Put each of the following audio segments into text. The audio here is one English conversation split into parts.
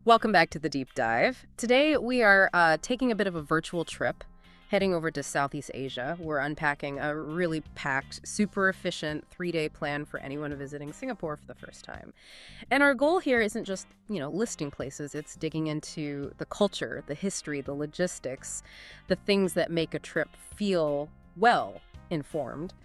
Welcome back to the Deep Dive. Today we are taking a bit of a virtual trip, heading over to Southeast Asia. We're unpacking a really packed, super efficient 3-day plan for anyone visiting Singapore for the first time. And our goal here isn't just, listing places. It's digging into the culture, the history, the logistics, the things that make a trip feel well informed.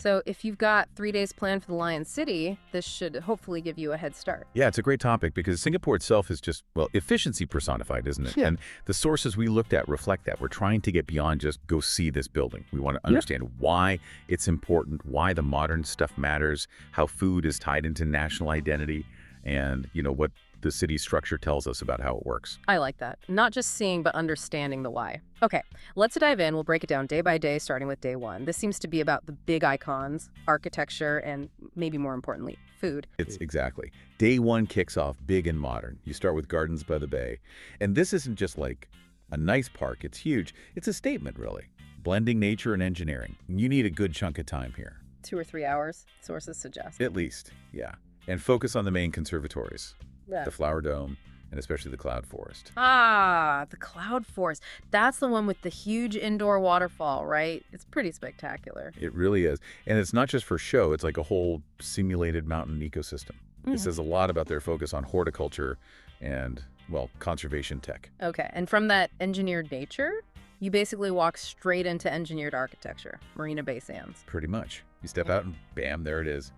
So if you've got 3 days planned for the Lion City, this should hopefully give you a head start. Yeah, it's a great topic because Singapore itself is just, well, efficiency personified, isn't it? Yeah. And the sources we looked at reflect that. We're trying to get beyond just go see this building. We want to understand why it's important, why the modern stuff matters, how food is tied into national identity, and, what the city structure tells us about how it works. I like that. Not just seeing, but understanding the why. Okay, let's dive in. We'll break it down day by day, starting with day one. This seems to be about the big icons, architecture, and maybe more importantly, food. It's exactly. Day one kicks off big and modern. You start with Gardens by the Bay. And this isn't just like a nice park. It's huge. It's a statement, really. Blending nature and engineering. You need a good chunk of time here. 2 or 3 hours, sources suggest. At least, yeah. And focus on the main conservatories. Yeah. The Flower Dome, and especially the Cloud Forest. Ah, the Cloud Forest. That's the one with the huge indoor waterfall, right? It's pretty spectacular. It really is. And it's not just for show. It's like a whole simulated mountain ecosystem. It says a lot about their focus on horticulture and, well, conservation tech. Okay, and from that engineered nature, you basically walk straight into engineered architecture, Marina Bay Sands. Pretty much. You step out and bam, there it is.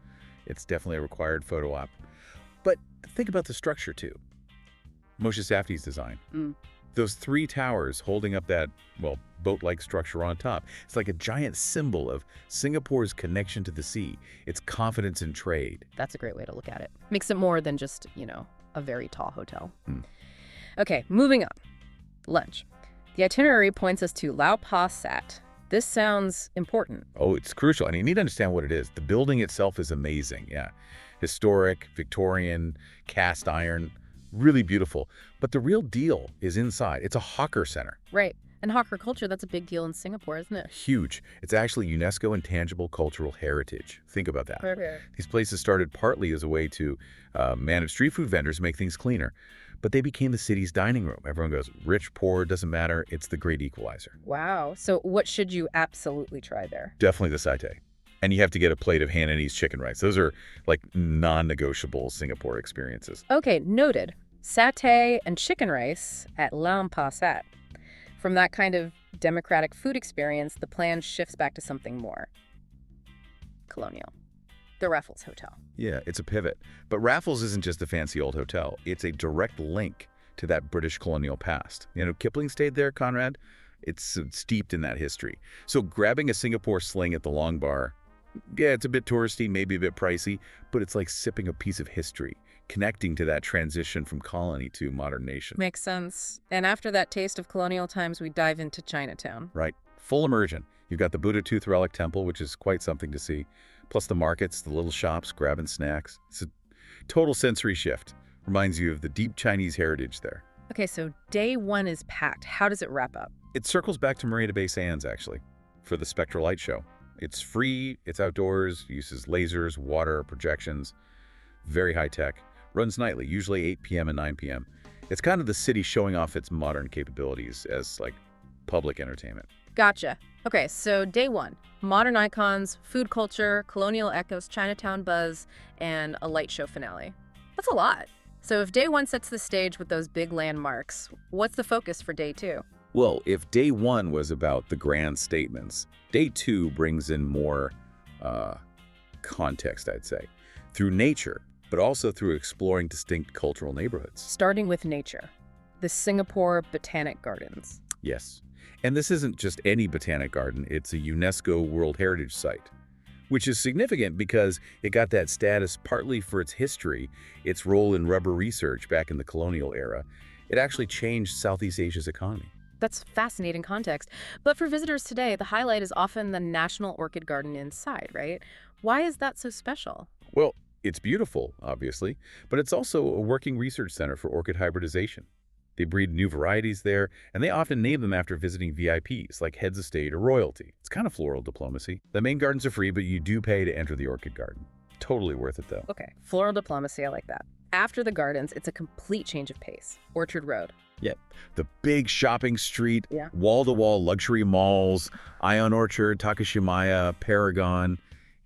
It's definitely a required photo op. But think about the structure, too. Moshe Safdie's design. Those 3 towers holding up that, well, boat-like structure on top. It's like a giant symbol of Singapore's connection to the sea, its confidence in trade. That's a great way to look at it. Makes it more than just, a very tall hotel. Okay, moving on. Lunch. The itinerary points us to Lau Pa Sat. This sounds important. Oh, it's crucial. And you need to understand what it is. The building itself is amazing, yeah. Historic, Victorian, cast iron, really beautiful. But the real deal is inside. It's a hawker center. Right. And hawker culture, that's a big deal in Singapore, isn't it? Huge. It's actually UNESCO Intangible Cultural Heritage. Think about that. Okay. These places started partly as a way to manage street food vendors, make things cleaner. But they became the city's dining room. Everyone goes, rich, poor, doesn't matter. It's the great equalizer. Wow. So what should you absolutely try there? Definitely the satay. And you have to get a plate of Hainanese chicken rice. Those are like non-negotiable Singapore experiences. Okay, noted. Satay and chicken rice at Lau Pa Sat. From that kind of democratic food experience, the plan shifts back to something more colonial. The Raffles Hotel. Yeah, it's a pivot. But Raffles isn't just a fancy old hotel. It's a direct link to that British colonial past. Kipling stayed there, Conrad. It's steeped in that history. So grabbing a Singapore sling at the Long Bar, yeah, it's a bit touristy, maybe a bit pricey, but it's like sipping a piece of history, connecting to that transition from colony to modern nation. Makes sense. And after that taste of colonial times, we dive into Chinatown. Right. Full immersion. You've got the Buddha Tooth Relic Temple, which is quite something to see, plus the markets, the little shops, grabbing snacks. It's a total sensory shift. Reminds you of the deep Chinese heritage there. Okay, so day one is packed. How does it wrap up? It circles back to Marina Bay Sands, actually, for the Spectral Light Show. It's free, it's outdoors, uses lasers, water, projections, very high-tech. Runs nightly, usually 8 p.m. and 9 p.m. It's kind of the city showing off its modern capabilities as, like, public entertainment. Gotcha. Okay, so day one, modern icons, food culture, colonial echoes, Chinatown buzz, and a light show finale. That's a lot. So if day one sets the stage with those big landmarks, what's the focus for day two? Well, if day one was about the grand statements, day two brings in more context, I'd say, through nature, but also through exploring distinct cultural neighborhoods. Starting with nature, the Singapore Botanic Gardens. Yes. And this isn't just any botanic garden, it's a UNESCO World Heritage Site, which is significant because it got that status partly for its history, its role in rubber research back in the colonial era. It actually changed Southeast Asia's economy. That's fascinating context. But for visitors today, the highlight is often the National Orchid Garden inside, right? Why is that so special? Well, it's beautiful, obviously, but it's also a working research center for orchid hybridization. They breed new varieties there, and they often name them after visiting VIPs, like heads of state or royalty. It's kind of floral diplomacy. The main gardens are free, but you do pay to enter the orchid garden. Totally worth it, though. Okay, floral diplomacy, I like that. After the gardens, it's a complete change of pace. Orchard Road. Yep. The big shopping street, Yeah. wall-to-wall luxury malls, Ion Orchard, Takashimaya, Paragon.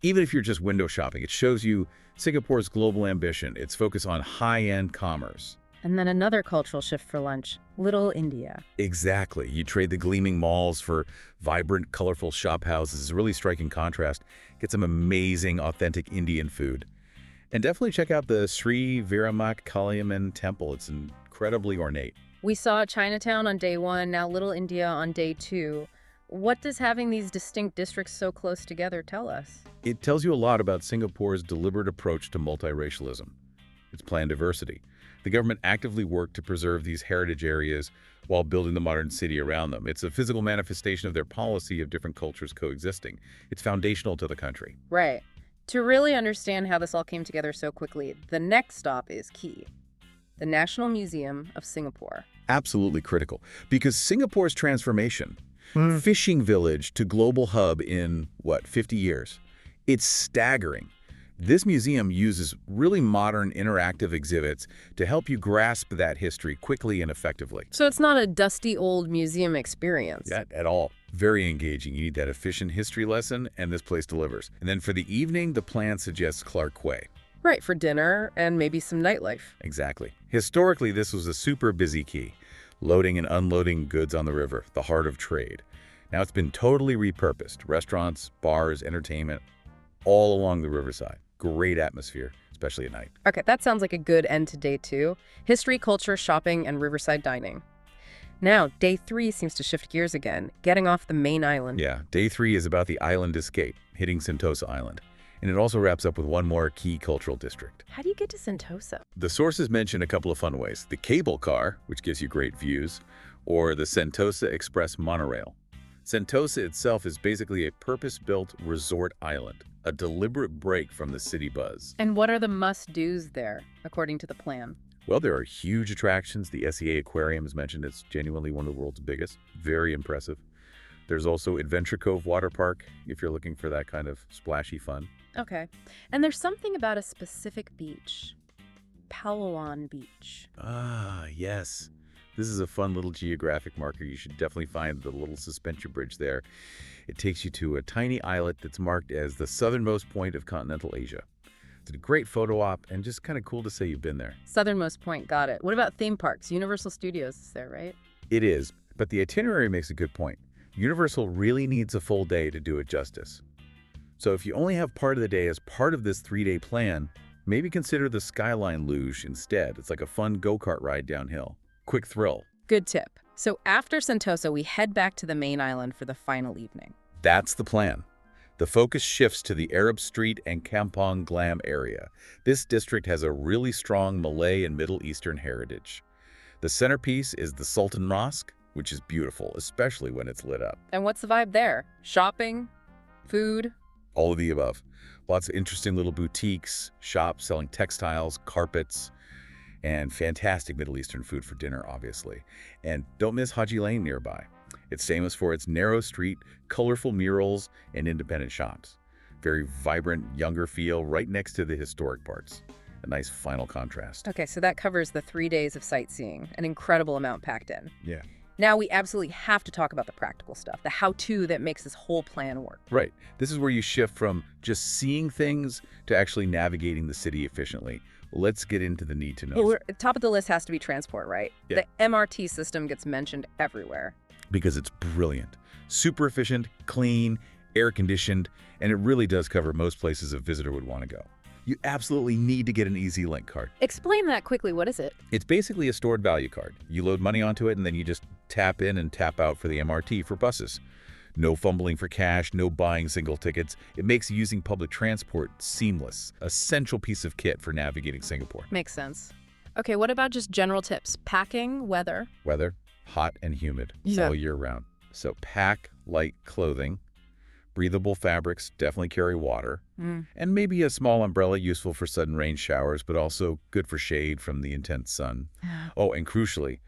Even if you're just window shopping, it shows you Singapore's global ambition, its focus on high-end commerce. And then another cultural shift for lunch, Little India. Exactly. You trade the gleaming malls for vibrant, colorful shop houses. It's a really striking contrast. Get some amazing, authentic Indian food. And definitely check out the Sri Viramak Kaliamman Temple. It's incredibly ornate. We saw Chinatown on day 1, now Little India on day 2. What does having these distinct districts so close together tell us? It tells you a lot about Singapore's deliberate approach to multiracialism. Its planned diversity. The government actively worked to preserve these heritage areas while building the modern city around them. It's a physical manifestation of their policy of different cultures coexisting. It's foundational to the country. Right. To really understand how this all came together so quickly, the next stop is key. The National Museum of Singapore. Absolutely critical. Because Singapore's transformation, fishing village to global hub in, 50 years? It's staggering. This museum uses really modern interactive exhibits to help you grasp that history quickly and effectively. So it's not a dusty old museum experience. Yeah, at all. Very engaging. You need that efficient history lesson, and this place delivers. And then for the evening, the plan suggests Clark Quay. Right, for dinner and maybe some nightlife. Exactly. Historically, this was a super busy quay, loading and unloading goods on the river, the heart of trade. Now it's been totally repurposed. Restaurants, bars, entertainment, all along the riverside. Great atmosphere, especially at night. Okay, that sounds like a good end to day 2. History, culture, shopping, and riverside dining. Now, day 3 seems to shift gears again, getting off the main island. Yeah, day 3 is about the island escape, hitting Sentosa Island. And it also wraps up with one more key cultural district. How do you get to Sentosa? The sources mention a couple of fun ways. The cable car, which gives you great views, or the Sentosa Express monorail. Sentosa itself is basically a purpose-built resort island, a deliberate break from the city buzz. And what are the must-dos there, according to the plan? Well, there are huge attractions. The SEA Aquarium is mentioned. It's genuinely one of the world's biggest. Very impressive. There's also Adventure Cove Water Park, if you're looking for that kind of splashy fun. Okay. And there's something about a specific beach. Palawan Beach. Ah, yes. This is a fun little geographic marker. You should definitely find the little suspension bridge there. It takes you to a tiny islet that's marked as the southernmost point of continental Asia. It's a great photo op and just kind of cool to say you've been there. Southernmost point, got it. What about theme parks? Universal Studios is there, right? It is, but the itinerary makes a good point. Universal really needs a full day to do it justice. So if you only have part of the day as part of this 3-day plan, maybe consider the Skyline Luge instead. It's like a fun go-kart ride downhill. Quick thrill. Good tip. So after Sentosa, we head back to the main island for the final evening. That's the plan. The focus shifts to the Arab Street and Kampong Glam area. This district has a really strong Malay and Middle Eastern heritage. The centerpiece is the Sultan Mosque, which is beautiful, especially when it's lit up. And what's the vibe there? Shopping? Food? All of the above. Lots of interesting little boutiques, shops selling textiles, carpets, and fantastic Middle Eastern food for dinner, obviously. And don't miss Haji Lane nearby. It's famous for its narrow street, colorful murals, and independent shops. Very vibrant, younger feel right next to the historic parts. A nice final contrast. Okay, so that covers the 3 days of sightseeing, an incredible amount packed in. Yeah. Now we absolutely have to talk about the practical stuff, the how-to that makes this whole plan work. Right. This is where you shift from just seeing things to actually navigating the city efficiently. Let's get into the need to know. Well, top of the list has to be transport, right? Yeah. The MRT system gets mentioned everywhere. Because it's brilliant. Super efficient, clean, air-conditioned, and it really does cover most places a visitor would want to go. You absolutely need to get an Easy Link card. Explain that quickly. What is it? It's basically a stored value card. You load money onto it, and then you just tap in and tap out for the MRT for buses. No fumbling for cash, no buying single tickets. It makes using public transport seamless. A central piece of kit for navigating Singapore. Makes sense. Okay, what about just general tips? Packing, weather? Weather, hot and humid Yeah. all year round. So pack light clothing. Breathable fabrics, definitely carry water. And maybe a small umbrella useful for sudden rain showers, but also good for shade from the intense sun. Oh, and crucially,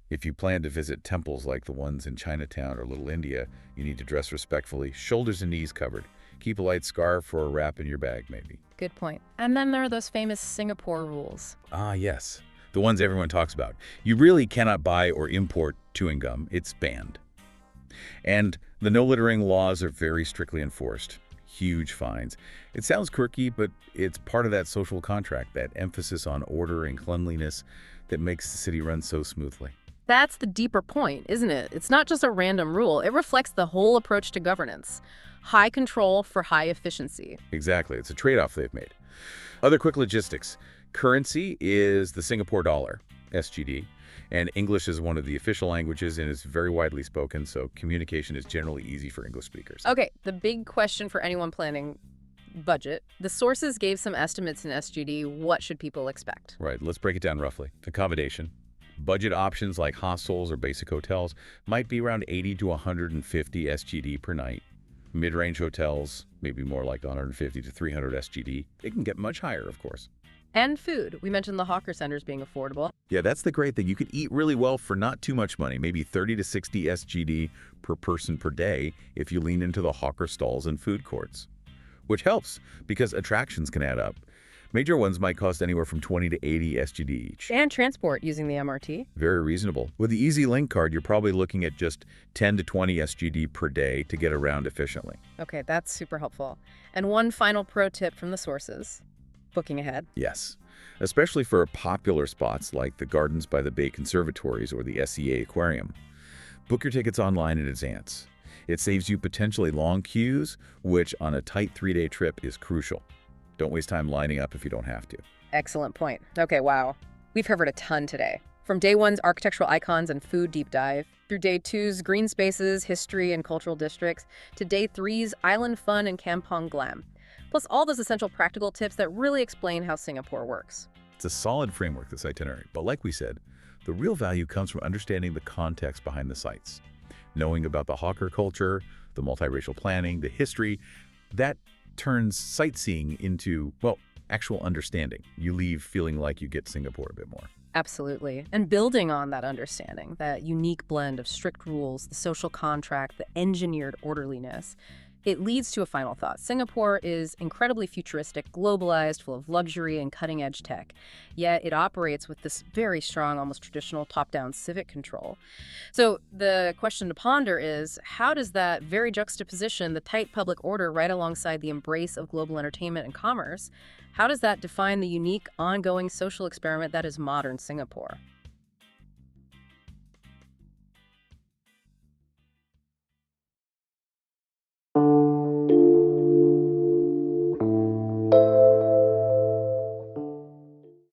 if you plan to visit temples like the ones in Chinatown or Little India, you need to dress respectfully, shoulders and knees covered. Keep a light scarf or a wrap in your bag, maybe. Good point. And then there are those famous Singapore rules. Ah, yes. The ones everyone talks about. You really cannot buy or import chewing gum. It's banned. And the no littering laws are very strictly enforced. Huge fines. It sounds quirky, but it's part of that social contract, that emphasis on order and cleanliness that makes the city run so smoothly. That's the deeper point, isn't it? It's not just a random rule. It reflects the whole approach to governance. High control for high efficiency. Exactly. It's a trade-off they've made. Other quick logistics. Currency is the Singapore dollar, SGD, and English is one of the official languages and is very widely spoken, so communication is generally easy for English speakers. Okay, the big question for anyone planning budget. The sources gave some estimates in SGD. What should people expect? Right, let's break it down roughly. Accommodation. Budget options like hostels or basic hotels might be around 80 to 150 SGD per night. Mid-range hotels, maybe more like 150 to 300 SGD. It can get much higher, of course. And food. We mentioned the hawker centers being affordable. Yeah, that's the great thing. You could eat really well for not too much money, maybe 30 to 60 SGD per person per day if you lean into the hawker stalls and food courts. Which helps because attractions can add up. Major ones might cost anywhere from 20 to 80 SGD each. And transport using the MRT. Very reasonable. With the Easy Link card, you're probably looking at just 10 to 20 SGD per day to get around efficiently. Okay, that's super helpful. And one final pro tip from the sources. Booking ahead. Yes, especially for popular spots like the Gardens by the Bay Conservatories or the SEA Aquarium. Book your tickets online in advance. It saves you potentially long queues, which on a tight 3-day trip is crucial. Don't waste time lining up if you don't have to. Excellent point. Okay, wow. We've covered a ton today. From day one's architectural icons and food deep dive, through day two's green spaces, history, and cultural districts, to day three's island fun and kampong glam. Plus all those essential practical tips that really explain how Singapore works. It's a solid framework, this itinerary. But like we said, the real value comes from understanding the context behind the sites. Knowing about the hawker culture, the multiracial planning, the history, that turns sightseeing into, well, actual understanding. You leave feeling like you get Singapore a bit more. Absolutely. And building on that understanding, that unique blend of strict rules, the social contract, the engineered orderliness, it leads to a final thought. Singapore is incredibly futuristic, globalized, full of luxury and cutting-edge tech. Yet it operates with this very strong, almost traditional top-down civic control. So the question to ponder is, how does that very juxtaposition, the tight public order right alongside the embrace of global entertainment and commerce, how does that define the unique, ongoing social experiment that is modern Singapore?